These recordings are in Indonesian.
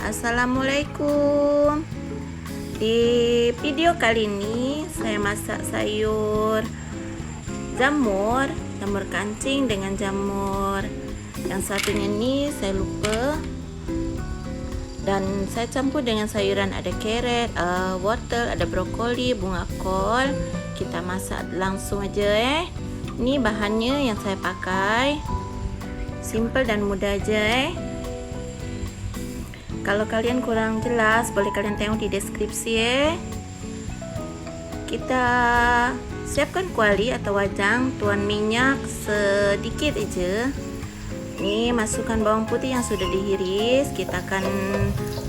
Assalamualaikum. Di video kali ini saya masak sayur jamur kancing dengan jamur. Yang satunya ini saya lupa. Dan saya campur dengan sayuran, ada carrot, wortel, ada brokoli, bunga kol. Kita masak langsung aja Ini bahannya yang saya pakai. Simple dan mudah aja Kalau kalian kurang jelas, boleh kalian tengok di deskripsi Kita siapkan kuali atau wajan, tuang minyak sedikit aja. Ini masukkan bawang putih yang sudah diiris. Kita akan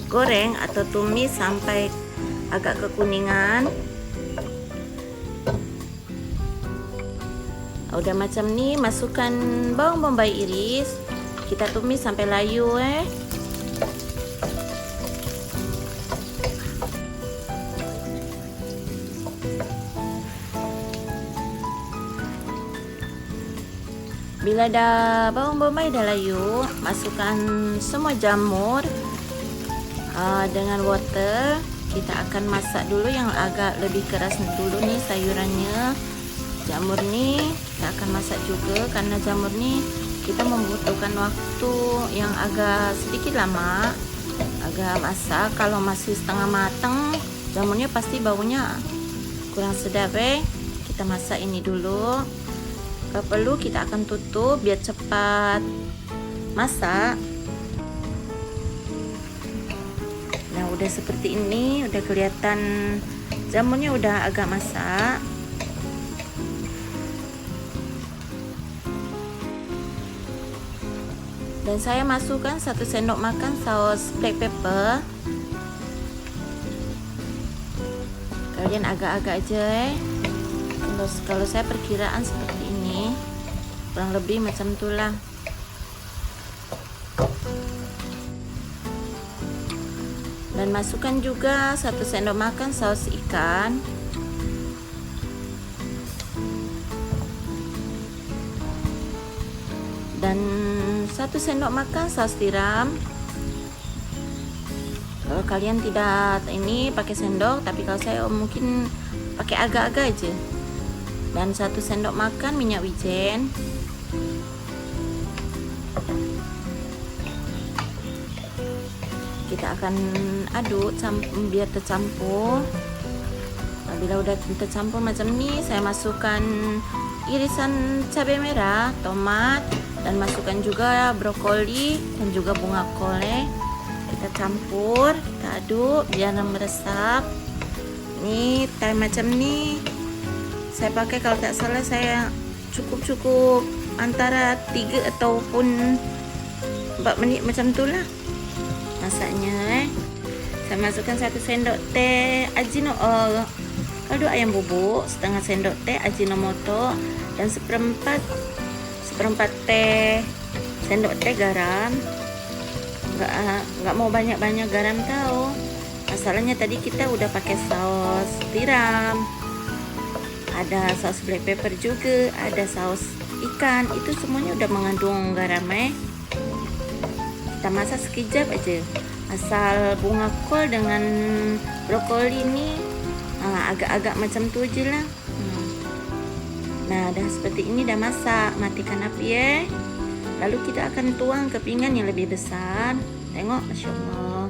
goreng atau tumis sampai agak kekuningan. Udah macam ni, masukkan bawang bombay iris. Kita tumis sampai layu Bila dah bawang bombay dah layu, masukkan semua jamur dengan wortel. Kita akan masak dulu yang agak lebih keras dulu nih sayurannya. Jamur nih kita akan masak juga, karena jamur nih kita membutuhkan waktu yang agak sedikit lama agak masak. Kalau masih setengah matang, jamurnya pasti baunya kurang sedap Kita masak ini dulu. Kalau perlu kita akan tutup biar cepat masak. Nah, udah seperti ini, udah kelihatan jamurnya udah agak masak. Dan saya masukkan 1 sendok makan saus black pepper. Kalian agak-agak aja Kalau saya perkiraan seperti ini, kurang lebih macam itulah. Dan masukkan juga 1 sendok makan saus ikan. Dan 1 sendok makan saus tiram. Kalau kalian tidak ini pakai sendok, tapi kalau saya mungkin pakai agak-agak aja. Dan 1 sendok makan minyak wijen. Kita akan aduk biar tercampur. Nah, bila udah tercampur macam ni, saya masukkan irisan cabai merah, tomat, dan masukkan juga brokoli dan juga bunga kol Kita campur, kita aduk biar meresap. Ini time macam ni saya pakai, kalau tak salah saya cukup antara 3 ataupun 4 menit macam itulah masaknya Saya masukkan 1 sendok teh kaldu ayam bubuk, setengah sendok teh ajinomoto, dan seperempat sendok teh garam. Nggak mau banyak garam tau. Masalahnya tadi kita udah pakai saus tiram, ada saus black pepper juga, ada saus ikan, itu semuanya udah mengandung garam Kita masak sekejap aja. Asal bunga kol dengan brokoli ini agak-agak macam tu aja lah. Nah, dah seperti ini dah masak. Matikan api Lalu kita akan tuang ke pinggan yang lebih besar. Tengok, Masya Allah.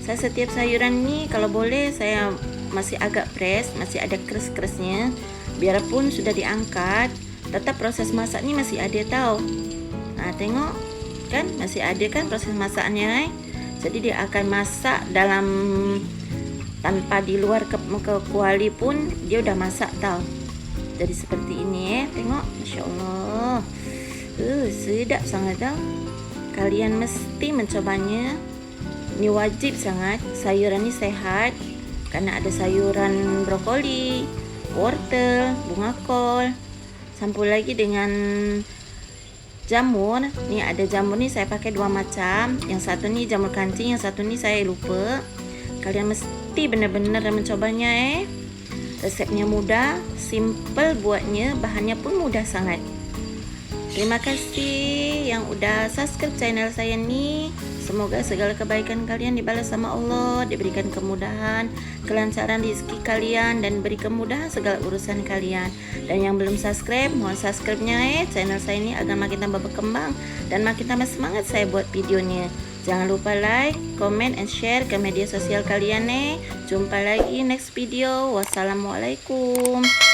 Saya setiap sayuran ni kalau boleh saya masih agak press, masih ada keras-kerasnya. Biarpun sudah diangkat, tetap proses masak ni masih ada tau. Nah, tengok kan, masih ada kan proses masaknya Jadi dia akan masak dalam, tanpa di luar ke kuali pun dia udah masak tau. Jadi seperti ini tengok, Masya Allah. Sedap sangat tau. Kalian mesti mencobanya. Ini wajib sangat. Sayuran ini sehat karena ada sayuran brokoli, wortel, bunga kol, campur lagi dengan jamur. Nih ada jamur nih saya pakai 2 macam. Yang satu nih jamur kancing, yang satu nih saya lupa. Kalian mesti benar-benar mencobanya Resepnya mudah, simple buatnya, bahannya pun mudah sangat. Terima kasih yang udah subscribe channel saya nih. Semoga segala kebaikan kalian dibalas sama Allah, diberikan kemudahan, kelancaran rezeki kalian, dan beri kemudahan segala urusan kalian. Dan yang belum subscribe, mohon subscribe-nya channel saya ini agar makin tambah berkembang dan makin tambah semangat saya buat videonya. Jangan lupa like, comment, and share ke media sosial kalian. Jumpa lagi next video. Wassalamualaikum.